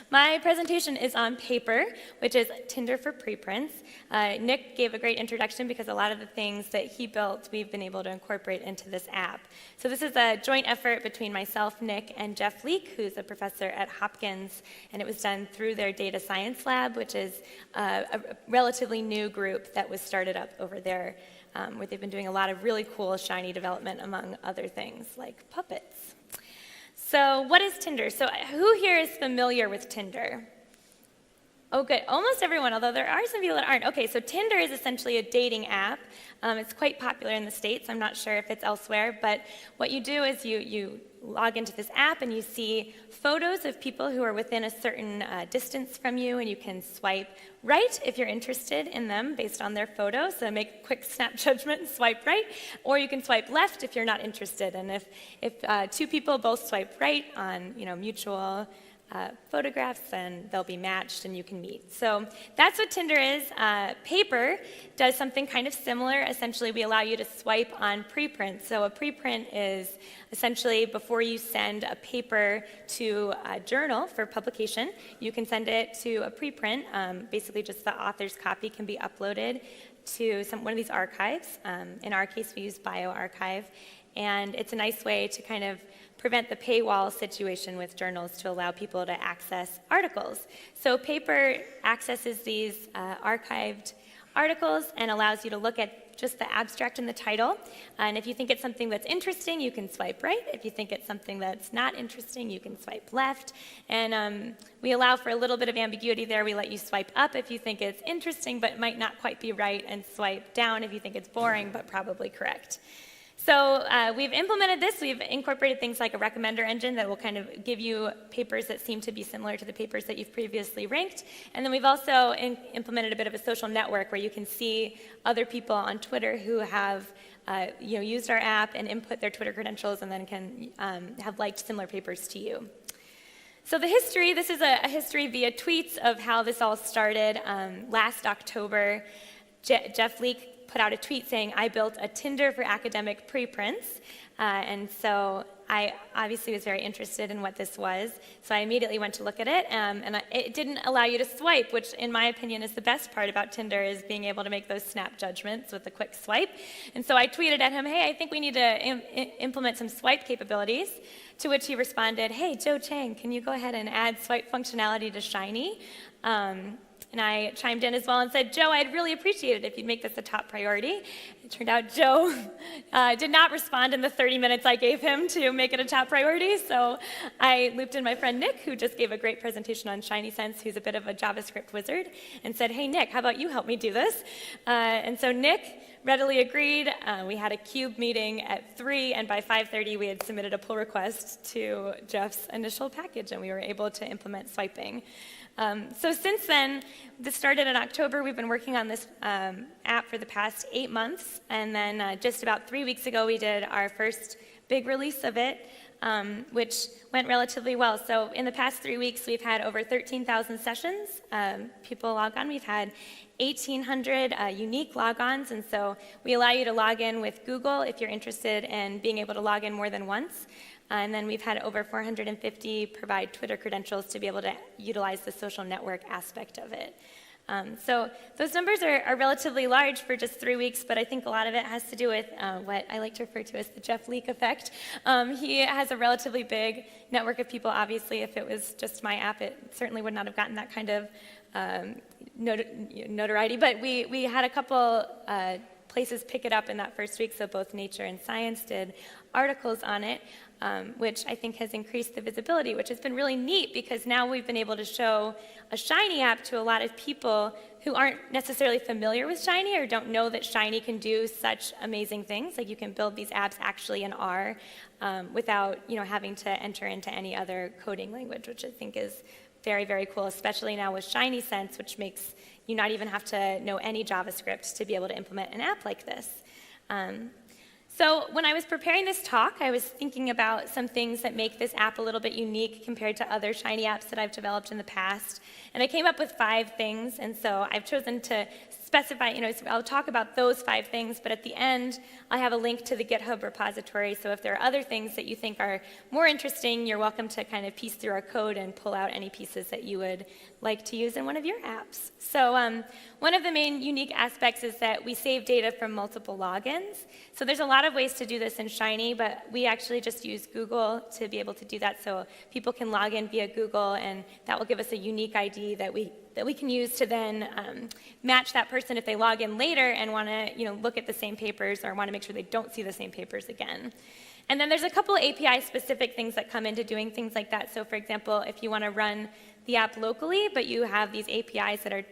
My presentation is on papr, which is Tinder for preprints. Nick gave a great introduction because a lot of the things that he built we've been able to incorporate into this app. So this is a joint effort between myself, Nick, and Jeff Leek, who's a professor at Hopkins, and it was done through their data science lab, which is a relatively new group that was started up over there, where they've been doing a lot of really cool, shiny development, among other things like puppets. So what is Tinder? So who here is familiar with Tinder? Oh, good. Almost everyone, although there are some people that aren't. Okay, so Tinder is essentially a dating app. It's quite popular in the States. I'm not sure if it's elsewhere, but what you do is you log into this app and you see photos of people who are within a certain distance from you, and you can swipe right if you're interested in them based on their photos. So make a quick snap judgment and swipe right, or you can swipe left if you're not interested. And if two people both swipe right on mutual photographs, then they'll be matched and you can meet. So that's what Tinder is. Papr does something kind of similar. Essentially, we allow you to swipe on preprints. So a preprint is essentially before you send a paper to a journal for publication, you can send it to a preprint. Basically, just the author's copy can be uploaded to one of these archives. In our case, we use bioRxiv. And it's a nice way to kind of prevent the paywall situation with journals to allow people to access articles. So papr accesses these archived articles and allows you to look at just the abstract and the title. And if you think it's something that's interesting, you can swipe right. If you think it's something that's not interesting, you can swipe left. And we allow for a little bit of ambiguity there. We let you swipe up if you think it's interesting but might not quite be right, and swipe down if you think it's boring but probably correct. So we've implemented this. We've incorporated things like a recommender engine that will kind of give you papers that seem to be similar to the papers that you've previously ranked. And then we've also implemented a bit of a social network where you can see other people on Twitter who have used our app and input their Twitter credentials and then can have liked similar papers to you. So the history, this is a history via tweets of how this all started. Last October, Jeff Leek put out a tweet saying, "I built a Tinder for academic preprints." And so I obviously was very interested in what this was. So I immediately went to look at it. It didn't allow you to swipe, which in my opinion is the best part about Tinder, is being able to make those snap judgments with a quick swipe. And so I tweeted at him, "Hey, I think we need to implement some swipe capabilities." To which he responded, "Hey, Joe Chang, can you go ahead and add swipe functionality to Shiny?" And I chimed in as well and said, "Joe, I'd really appreciate it if you'd make this a top priority." It turned out Joe did not respond in the 30 minutes I gave him to make it a top priority, so I looped in my friend Nick, who just gave a great presentation on ShinySense, who's a bit of a JavaScript wizard, and said, "Hey, Nick, how about you help me do this?" And so Nick readily agreed. We had a cube meeting at 3, and by 5:30 we had submitted a pull request to Jeff's initial package, and we were able to implement swiping. So since then, this started in October. We've been working on this app for the past 8 months, and then just about 3 weeks ago we did our first big release of it, which went relatively well. So in the past 3 weeks, we've had over 13,000 sessions, people log on. We've had 1,800 unique logons, and so we allow you to log in with Google if you're interested in being able to log in more than once. And then we've had over 450 provide Twitter credentials to be able to utilize the social network aspect of it. So those numbers are relatively large for just 3 weeks, but I think a lot of it has to do with what I like to refer to as the Jeff Leek effect. He has a relatively big network of people. Obviously, if it was just my app, it certainly would not have gotten that kind of notoriety. But we had a couple places pick it up in that first week, so both Nature and Science did articles on it, which I think has increased the visibility, which has been really neat because now we've been able to show a Shiny app to a lot of people who aren't necessarily familiar with Shiny or don't know that Shiny can do such amazing things. Like you can build these apps actually in R without having to enter into any other coding language, which I think is very, very cool, especially now with ShinySense, which makes you not even have to know any JavaScript to be able to implement an app like this. So when I was preparing this talk, I was thinking about some things that make this app a little bit unique compared to other Shiny apps that I've developed in the past. And I came up with 5 things, and so I've chosen to specify, so I'll talk about those 5 things, but at the end, I have a link to the GitHub repository, so if there are other things that you think are more interesting, you're welcome to kind of piece through our code and pull out any pieces that you would like to use in one of your apps. So one of the main unique aspects is that we save data from multiple logins. So there's a lot of ways to do this in Shiny, but we actually just use Google to be able to do that, so people can log in via Google, and that will give us a unique ID that we can use to then match that person if they log in later and want to look at the same papers or want to make sure they don't see the same papers again. And then there's a couple of API-specific things that come into doing things like that. So for example, if you want to run the app locally, but you have these APIs that are,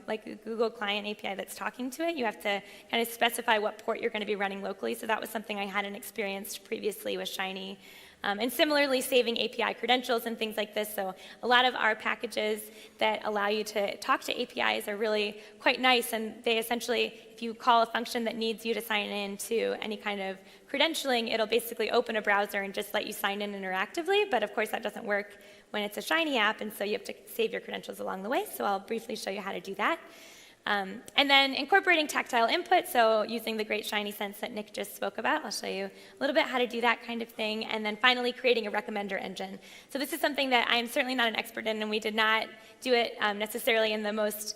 like a Google Client API that's talking to it, you have to kind of specify what port you're going to be running locally. So that was something I hadn't experienced previously with Shiny. And similarly, saving API credentials and things like this. So a lot of our packages that allow you to talk to APIs are really quite nice. And they essentially, if you call a function that needs you to sign in to any kind of credentialing, it'll basically open a browser and just let you sign in interactively. But of course, that doesn't work when it's a Shiny app. And so you have to save your credentials along the way. So I'll briefly show you how to do that. And then incorporating tactile input, so using the great Shiny sense that Nick just spoke about. I'll show you a little bit how to do that kind of thing. And then finally, creating a recommender engine. So this is something that I'm certainly not an expert in, and we did not do it necessarily in the most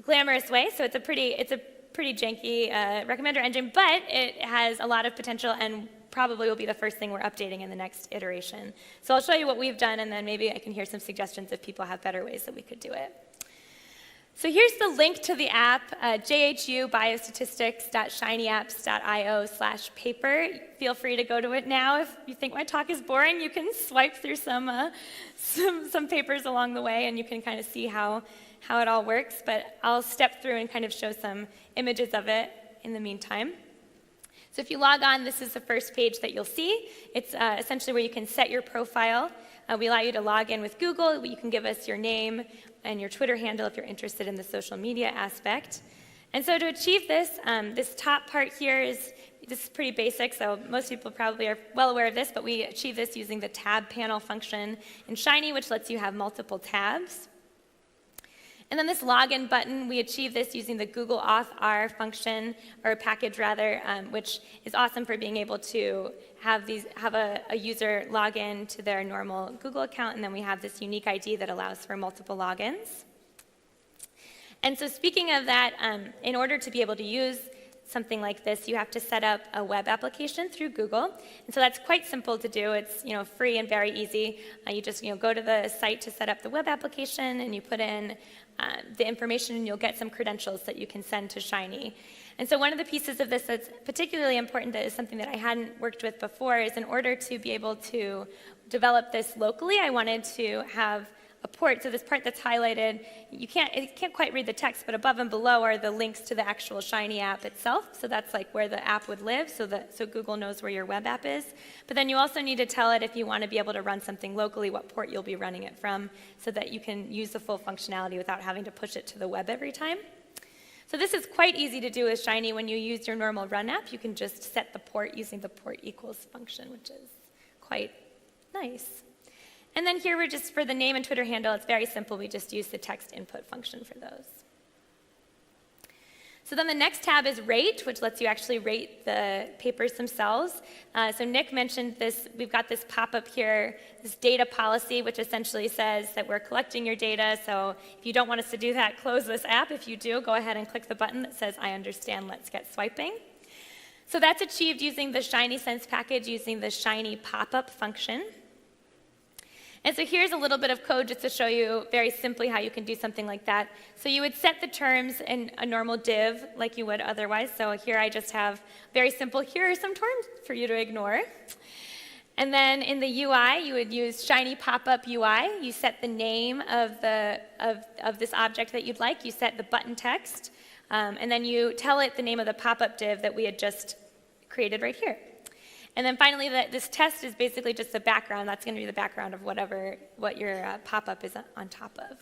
glamorous way. So it's a pretty janky recommender engine, but it has a lot of potential and probably will be the first thing we're updating in the next iteration. So I'll show you what we've done, and then maybe I can hear some suggestions if people have better ways that we could do it. So here's the link to the app, jhubiostatistics.shinyapps.io/paper. Feel free to go to it now. If you think my talk is boring, you can swipe through some papers along the way, and you can kind of see how it all works. But I'll step through and kind of show some images of it in the meantime. So if you log on, this is the first page that you'll see. It's essentially where you can set your profile. We allow you to log in with Google. You can give us your name and your Twitter handle if you're interested in the social media aspect. And so to achieve this, this top part here this is pretty basic, so most people probably are well aware of this, but we achieve this using the tab panel function in Shiny, which lets you have multiple tabs. And then this login button, we achieve this using the Google Auth R function, or package rather, which is awesome for being able to have a user log in to their normal Google account, and then we have this unique ID that allows for multiple logins. And so speaking of that, in order to be able to use something like this, you have to set up a web application through Google. And so that's quite simple to do. It's free and very easy. You just go to the site to set up the web application, and you put in the information, and you'll get some credentials that you can send to Shiny. And so one of the pieces of this that's particularly important, that is something that I hadn't worked with before, is in order to be able to develop this locally, I wanted to have a port. So this part that's highlighted, it can't quite read the text, but above and below are the links to the actual Shiny app itself. So that's like where the app would live, so Google knows where your web app is. But then you also need to tell it, if you want to be able to run something locally, what port you'll be running it from, so that you can use the full functionality without having to push it to the web every time. So this is quite easy to do with Shiny. When you use your normal run app, you can just set the port using the port equals function, which is quite nice. And then here we're just, for the name and Twitter handle, it's very simple. We just use the text input function for those. So then the next tab is rate, which lets you actually rate the papers themselves. So Nick mentioned this. We've got this pop-up here, this data policy, which essentially says that we're collecting your data. So if you don't want us to do that, close this app. If you do, go ahead and click the button that says, I understand, let's get swiping. So that's achieved using the Shiny Sense package, using the Shiny pop-up function. And so here's a little bit of code just to show you very simply how you can do something like that. So you would set the terms in a normal div like you would otherwise. So here I just have very simple, here are some terms for you to ignore. And then in the UI, you would use Shiny pop-up UI. You set the name of this object that you'd like. You set the button text. And then you tell it the name of the pop-up div that we had just created right here. And then finally, this test is basically just the background. That's going to be the background of what your pop-up is on top of.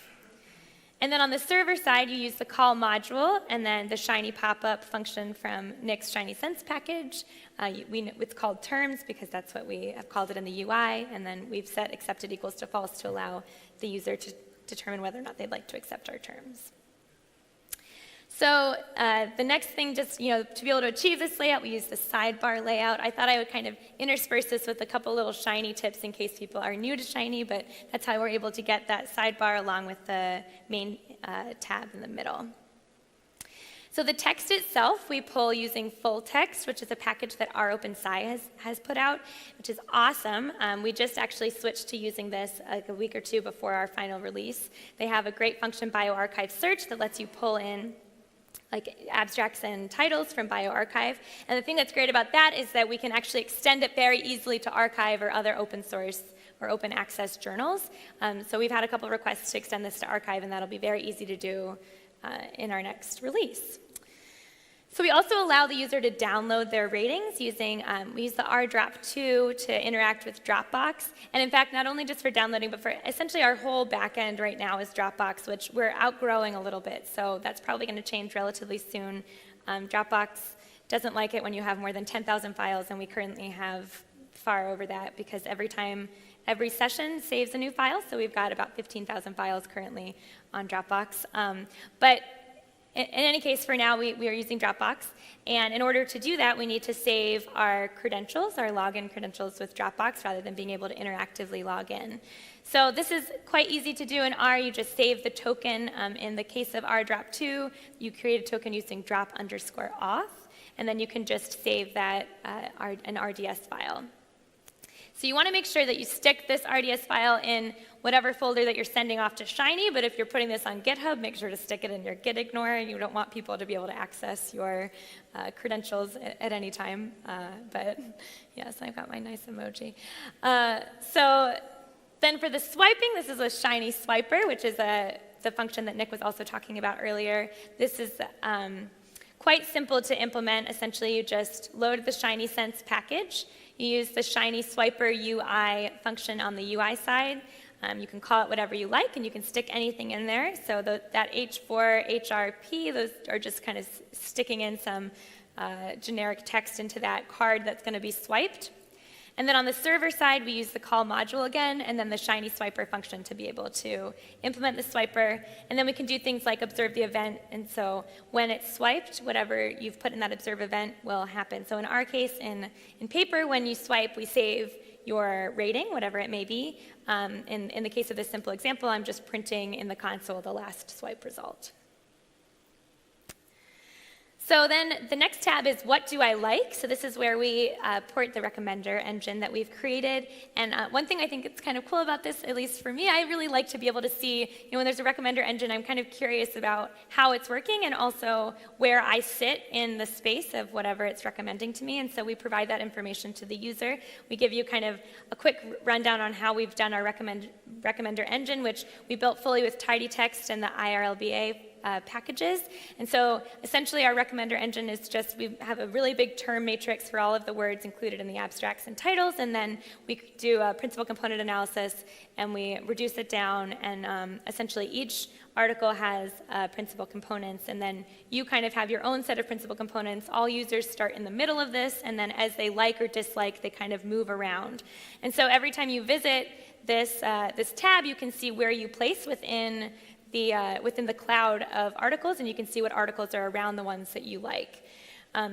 And then on the server side, you use the coll module and then the Shiny pop-up function from Nick's Shiny Sense package. It's called terms because that's what we have called it in the UI. And then we've set accepted equals to false to allow the user to determine whether or not they'd like to accept our terms. So the next thing, just to be able to achieve this layout, we use the sidebar layout. I thought I would kind of intersperse this with a couple little Shiny tips in case people are new to Shiny, but that's how we're able to get that sidebar along with the main tab in the middle. So the text itself, we pull using full text, which is a package that rOpenSci has put out, which is awesome. We just actually switched to using this like a week or two before our final release. They have a great function, bioRxiv search, that lets you pull in like abstracts and titles from bioRxiv. And the thing that's great about that is that we can actually extend it very easily to arXiv or other open source or open access journals. So we've had a couple requests to extend this to arXiv, and that'll be very easy to do in our next release. So we also allow the user to download their ratings using, we use the rdrop2 to interact with Dropbox. And in fact, not only just for downloading, but for essentially our whole backend right now is Dropbox, which we're outgrowing a little bit. So that's probably going to change relatively soon. Dropbox doesn't like it when you have more than 10,000 files, and we currently have far over that because every session saves a new file. So we've got about 15,000 files currently on Dropbox. But in any case, for now, we are using Dropbox. And in order to do that, we need to save our credentials, our login credentials with Dropbox, rather than being able to interactively log in. So this is quite easy to do in R. You just save the token. In the case of rdrop2, you create a token using drop_auth, and then you can just save that an RDS file. So you want to make sure that you stick this RDS file in whatever folder that you're sending off to Shiny, but if you're putting this on GitHub, make sure to stick it in your git ignore. You don't want people to be able to access your credentials at any time. But yes, I've got my nice emoji. So then for the swiping, this is a Shiny swiper, which is the function that Nick was also talking about earlier. This is quite simple to implement. Essentially, you just load the Shiny Sense package. You use the Shiny Swiper UI function on the UI side. You can call it whatever you like, and you can stick anything in there. So that H4, HRP, those are just kind of sticking in some generic text into that card that's going to be swiped. And then on the server side, we use the coll module again, and then the Shiny Swiper function to be able to implement the swiper. And then we can do things like observe the event. And so when it's swiped, whatever you've put in that observe event will happen. So in our case, in papr, when you swipe, we save your rating, whatever it may be. In the case of this simple example, I'm just printing in the console the last swipe result. So then the next tab is what do I like? So this is where we port the recommender engine that we've created. And one thing I think it's kind of cool about this, at least for me, I really like to be able to see, when there's a recommender engine, I'm kind of curious about how it's working and also where I sit in the space of whatever it's recommending to me. And so we provide that information to the user. We give you kind of a quick rundown on how we've done our recommender engine, which we built fully with tidy text and the IRLBA packages. And so essentially our recommender engine is just, we have a really big term matrix for all of the words included in the abstracts and titles, and then we do a principal component analysis and we reduce it down, and essentially each article has principal components, and then you kind of have your own set of principal components. All users start in the middle of this, and then as they like or dislike, they kind of move around. And so every time you visit this tab, you can see where you place within the cloud of articles, and you can see what articles are around the ones that you like.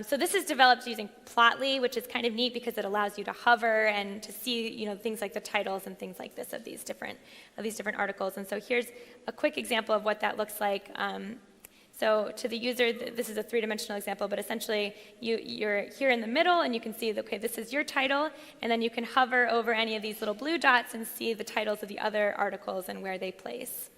So this is developed using Plotly, which is kind of neat because it allows you to hover and to see, things like the titles and things like this of these different articles. And so here's a quick example of what that looks like. So to the user, this is a three-dimensional example, but essentially you're here in the middle and you can see, okay, this is your title, and then you can hover over any of these little blue dots and see the titles of the other articles and where they place.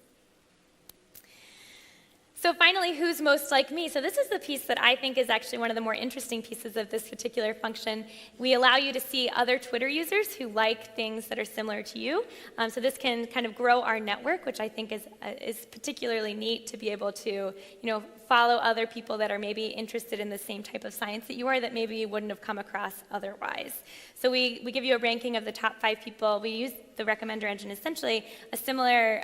So finally, who's most like me? So this is the piece that I think is actually one of the more interesting pieces of this particular function. We allow you to see other Twitter users who like things that are similar to you. So this can kind of grow our network, which I think is particularly neat to be able to, follow other people that are maybe interested in the same type of science that you are that maybe you wouldn't have come across otherwise. So we give you a ranking of the top 5 people. We use the recommender engine essentially a similar,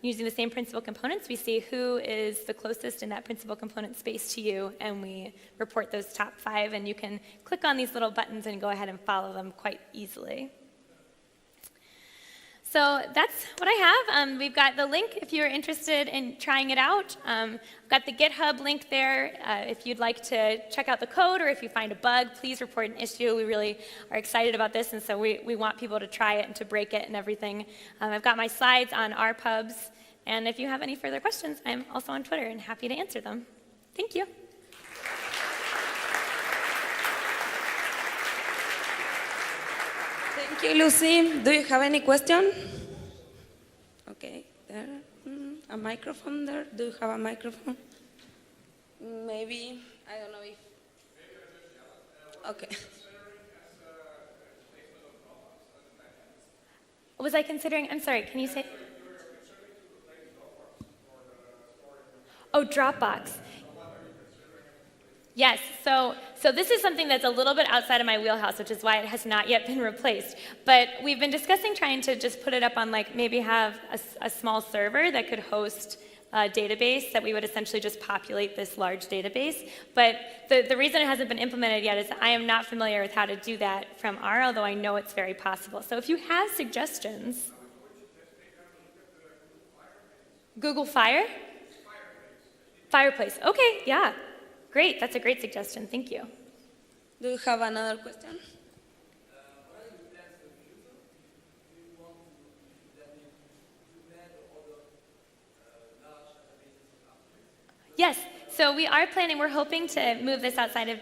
using the same principal components. We see who is the closest in that principal component space to you, and we report those top 5, and you can click on these little buttons and go ahead and follow them quite easily. So that's what I have. We've got the link if you're interested in trying it out. We've got the GitHub link there. If you'd like to check out the code or if you find a bug, please report an issue. We really are excited about this, and so we want people to try it and to break it and everything. I've got my slides on our pubs, and if you have any further questions, I'm also on Twitter and happy to answer them. Thank you. Thank you, Lucy. Do you have any question? Okay, there. A microphone there. Do you have a microphone? Maybe, I don't know if... Okay. Was I considering, I'm sorry, can you say? Oh, Dropbox. Yes, so this is something that's a little bit outside of my wheelhouse, which is why it has not yet been replaced. But we've been discussing trying to just put it up on, like, maybe have a small server that could host a database that we would essentially just populate this large database. But the reason it hasn't been implemented yet is I am not familiar with how to do that from R, although I know it's very possible. So if you have suggestions... Google Fire? Fireplace. Okay, yeah. Great, that's a great suggestion. Thank you. Do you have another question? Yes, so we are planning, we're hoping to move this outside of,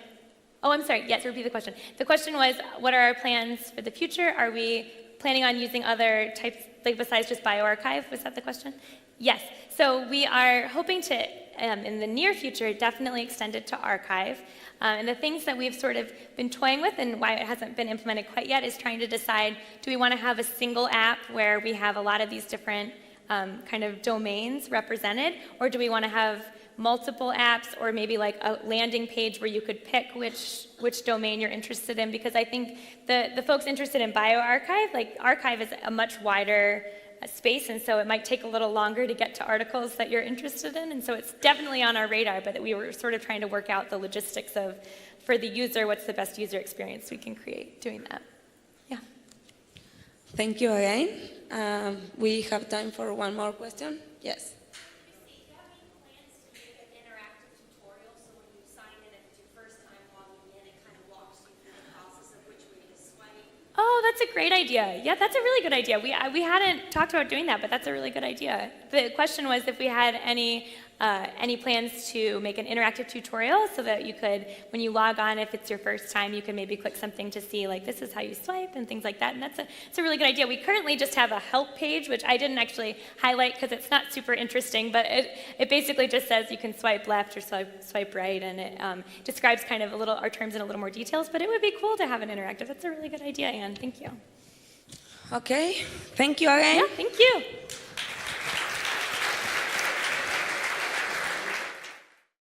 oh, I'm sorry, yes, repeat the question. The question was, what are our plans for the future? Are we planning on using other types, like besides just bioarchive? Was that the question? Yes, so we are hoping to, in the near future, definitely extend it to archive. And the things that we've sort of been toying with and why it hasn't been implemented quite yet is trying to decide, do we want to have a single app where we have a lot of these different kind of domains represented, or do we want to have multiple apps, or maybe like a landing page where you could pick which domain you're interested in? Because I think the folks interested in bioarchive, like archive is a much wider space, and so it might take a little longer to get to articles that you're interested in, and so it's definitely on our radar, but we were sort of trying to work out the logistics of, for the user, what's the best user experience we can create doing that. Yeah. Thank you again. We have time for one more question. Yes. Oh, that's a great idea. Yeah, that's a really good idea. We hadn't talked about doing that, but that's a really good idea. The question was if we had any plans to make an interactive tutorial so that you could, when you log on, if it's your first time, you can maybe click something to see, like, this is how you swipe and things like that. And it's a really good idea. We currently just have a help page, which I didn't actually highlight because it's not super interesting, but it basically just says you can swipe left or swipe right, and it describes kind of our terms in a little more details. But it would be cool to have an interactive. That's a really good idea, Anne. Thank you. Okay. Thank you again. Yeah, thank you.